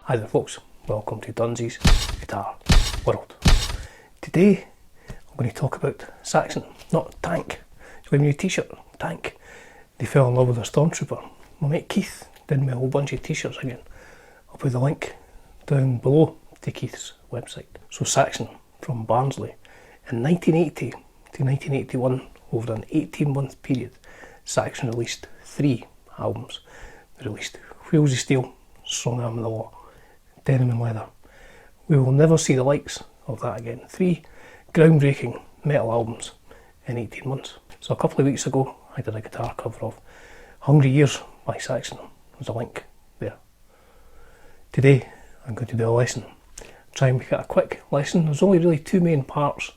Hi there folks, welcome to Dunsy's Guitar World. Today I'm going to talk about Saxon, not Tank. It's my new t-shirt, Tank. They fell in love with their Stormtrooper. My mate Keith did me a whole bunch of t-shirts again. I'll put the link down below to Keith's website. So Saxon from Barnsley. In 1980 to 1981, over an 18-month period, Saxon released 3 albums. They released Wheels of Steel, Strong Arm of the Law, Denim and Leather. We will never see the likes of that again. 3 groundbreaking metal albums in 18 months. So a couple of weeks ago I did a guitar cover of Hungry Years by Saxon. There's a link there. Today I'm going to do a lesson. Try and make it a quick lesson. There's only really 2 main parts.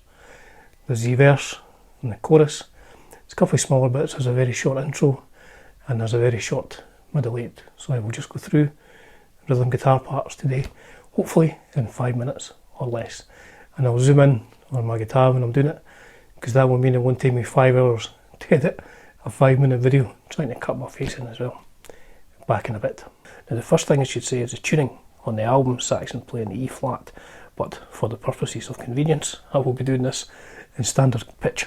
There's the verse and the chorus. It's a couple of smaller bits. There's a very short intro and there's a very short middle 8. So I will just go through rhythm guitar parts today, hopefully in 5 minutes or less. And I'll zoom in on my guitar when I'm doing it, because that will mean it won't take me 5 hours to edit a 5-minute video, trying to cut my face in as well. Back in a bit. Now the first thing I should say is the tuning on the album. Saxon play in the E flat, but for the purposes of convenience I will be doing this in standard pitch.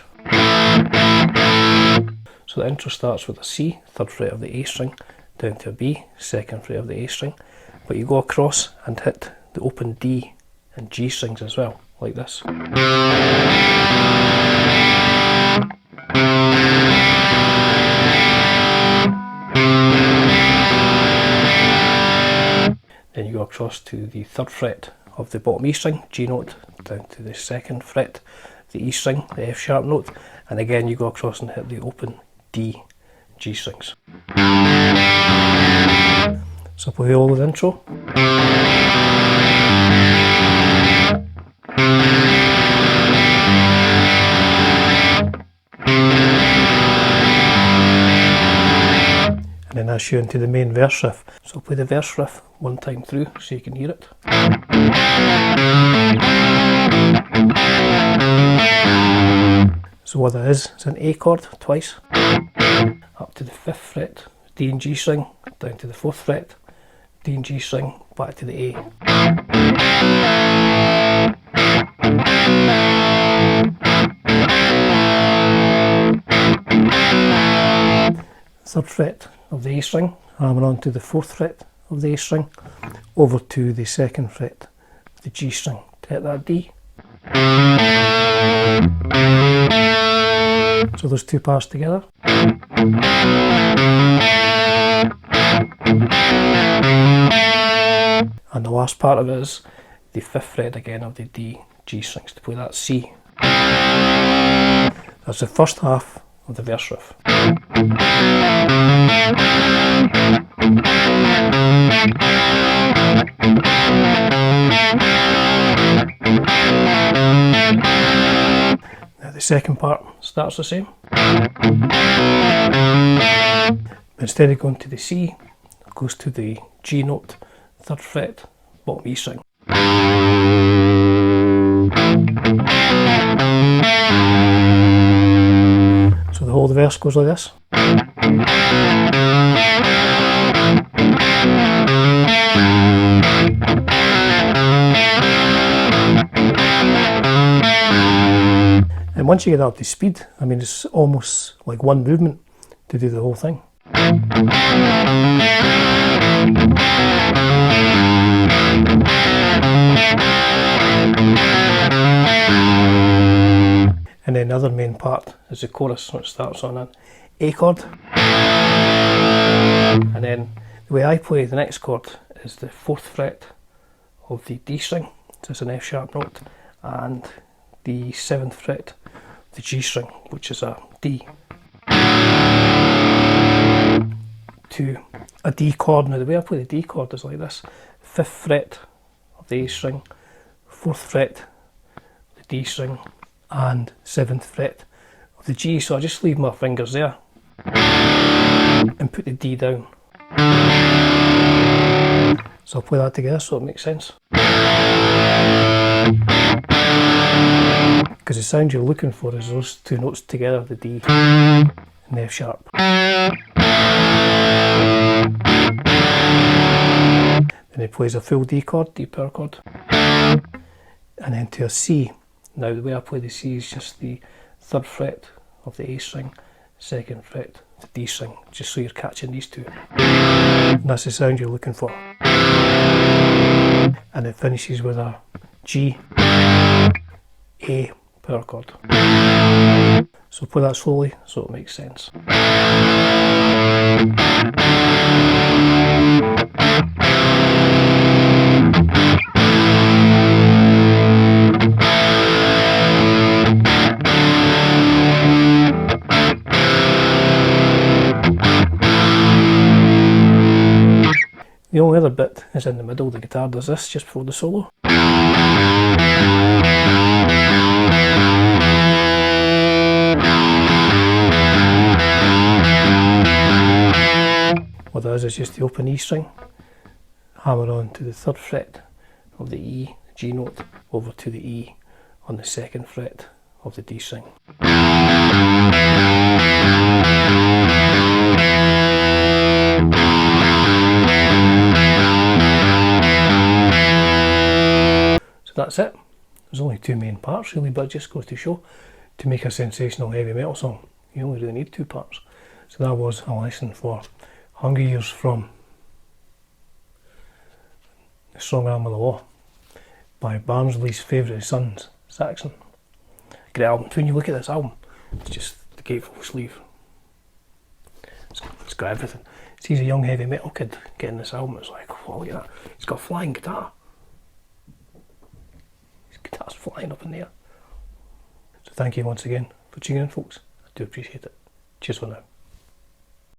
So the intro starts with a C, 3rd fret of the A string, down to a B, 2nd fret of the A string, but you go across and hit the open D and G strings as well, like this. Then you go across to the 3rd fret of the bottom E string, G note, down to the 2nd fret, the E string, the F sharp note, and again you go across and hit the open D, G strings. So play the old intro. And then that's you into the main verse riff. So play the verse riff one time through so you can hear it. So what that is, it's an A chord twice, up to the 5th fret, D and G string, down to the 4th fret, D and G string, back to the A. 3rd fret of the A string, hammer on to the 4th fret of the A string, over to the 2nd fret of the G string to hit that D. So those 2 parts together. And the last part of it is the 5th fret again of the D, G strings to play that C. That's the first half of the verse riff. Now the second part starts the same. Instead of going to the C, it goes to the G note, 3rd fret, bottom E string. So the whole verse goes like this. And once you get up to speed, I mean it's almost like one movement to do the whole thing. And then the other main part is the chorus, which starts on an A chord. And then the way I play the next chord is the 4th fret of the D string, so it's an F sharp note, and the 7th fret of the G string, which is a D, to a D chord. Now the way I play the D chord is like this: 5th fret of the A string, 4th fret of the D string, and 7th fret of the G. So I just leave my fingers there and put the D down. So I'll play that together so it makes sense. Because the sound you're looking for is those 2 notes together, the D and the F sharp. Then he plays a full D chord, D power chord, and then to a C. Now the way I play the C is just the 3rd fret of the A string, 2nd fret, the D string, just so you're catching these two. And that's the sound you're looking for. And it finishes with a G, A power chord. So play that slowly so it makes sense. The only other bit is in the middle. The guitar does this just before the solo. What that is just the open E string, hammer on to the 3rd fret of the E, the G note, over to the E on the 2nd fret of the D string. So that's it. There's only 2 main parts really, but it just goes to show, to make a sensational heavy metal song, you only really need 2 parts. So that was a lesson for Hunger Years from The Strong Arm of the Law by Barnsley's favourite sons, Saxon. Great album. When you look at this album, it's just the gatefold sleeve. It's got everything. See, he's a young heavy metal kid getting this album. It's like, oh, look at that. He's got a flying guitar. His guitar's flying up in the air. So thank you once again for tuning in, folks. I do appreciate it. Cheers for now.